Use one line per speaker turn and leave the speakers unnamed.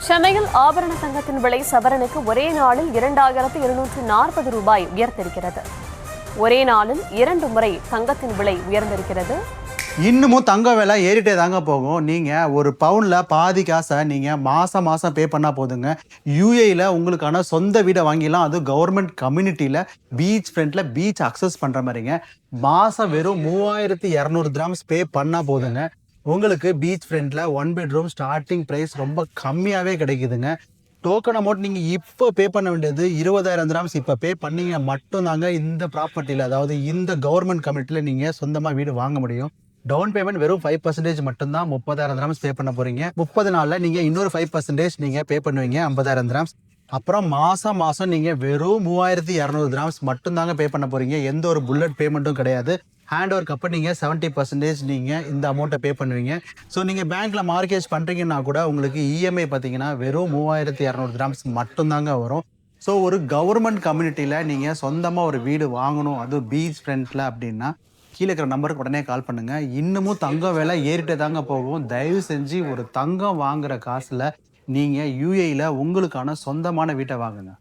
சென்னையில் ஆபரண தங்கத்தின் விலை சவரனுக்கு ஒரே நாளில் 2240 ரூபாய் உயர்ந்திருக்கிறது. ஒரே நாளில் 2 முறை தங்கத்தின் விலை உயர்ந்திருக்கிறது.
இன்னமும் தங்க விலை ஏறிட்டே தாங்க போகும். நீங்கள் ஒரு பவுனில் பாதி காசை நீங்கள் மாதம் பே பண்ணால் போதுங்க. யூஏயில் உங்களுக்கான சொந்த வீடை வாங்கிடலாம். அதுவும் கவர்மெண்ட் கம்யூனிட்டியில் பீச் ஃப்ரண்ட்டில் பீச் அக்சஸ் பண்ணுற மாதிரிங்க. மாதம் வெறும் 3200 கிராம்ஸ் பே பண்ணால் போதுங்க. உங்களுக்கு பீச் ஃப்ரண்ட்டில் 1 பெட்ரூம் ஸ்டார்டிங் ப்ரைஸ் ரொம்ப கம்மியாகவே கிடைக்குதுங்க. டோக்கன் அமௌண்ட் நீங்கள் இப்போ பே பண்ண வேண்டியது 20,000 கிராம்ஸ். இப்போ பே பண்ணிங்க மட்டும்தாங்க இந்த ப்ராப்பர்ட்டியில், அதாவது இந்த கவர்மெண்ட் கம்யூனிட்டியில் நீங்கள் சொந்தமாக வீடு வாங்க முடியும். டவுன் பேமெண்ட் வெறும் 5% மட்டும்தான். 30,000 கிராம்ஸ் பே பண்ண போகிறீங்க. 30 நாளில் நீங்கள் இன்னொரு 5% நீங்கள் பே பண்ணுவீங்க, 50,000 கிராம்ஸ். அப்புறம் மாதம் நீங்கள் வெறும் 3200 கிராம்ஸ் மட்டும்தாங்க பே பண்ண போகிறீங்க. எந்த ஒரு புல்லட் பேமெண்ட்டும் கிடையாது. ஹேண்ட் ஓவருக்கு அப்போ நீங்கள் 70% நீங்கள் இந்த அமௌண்ட்டை பே பண்ணுவீங்க. ஸோ நீங்கள் பேங்க்கில் மார்க்கேஜ் பண்ணுறீங்கன்னா கூட உங்களுக்கு இஎம்ஐ பார்த்தீங்கன்னா வெறும் 3200 கிராம்ஸ் மட்டும்தாங்க வரும். ஸோ ஒரு கவர்மெண்ட் கம்யூனிட்டியில் நீங்கள் சொந்தமாக ஒரு வீடு வாங்கணும், அதுவும் பீச் ஃப்ரண்ட்டில் அப்படின்னா கீழே இருக்கிற நம்பருக்கு உடனே கால் பண்ணுங்கள். இன்னமும் தங்கம் விலை ஏறிட்டே தாங்க போகும். தயவு செஞ்சு ஒரு தங்கம் வாங்குகிற காசில் நீங்கள் யூஏயில் உங்களுக்கான சொந்தமான வீட்டை வாங்குங்க.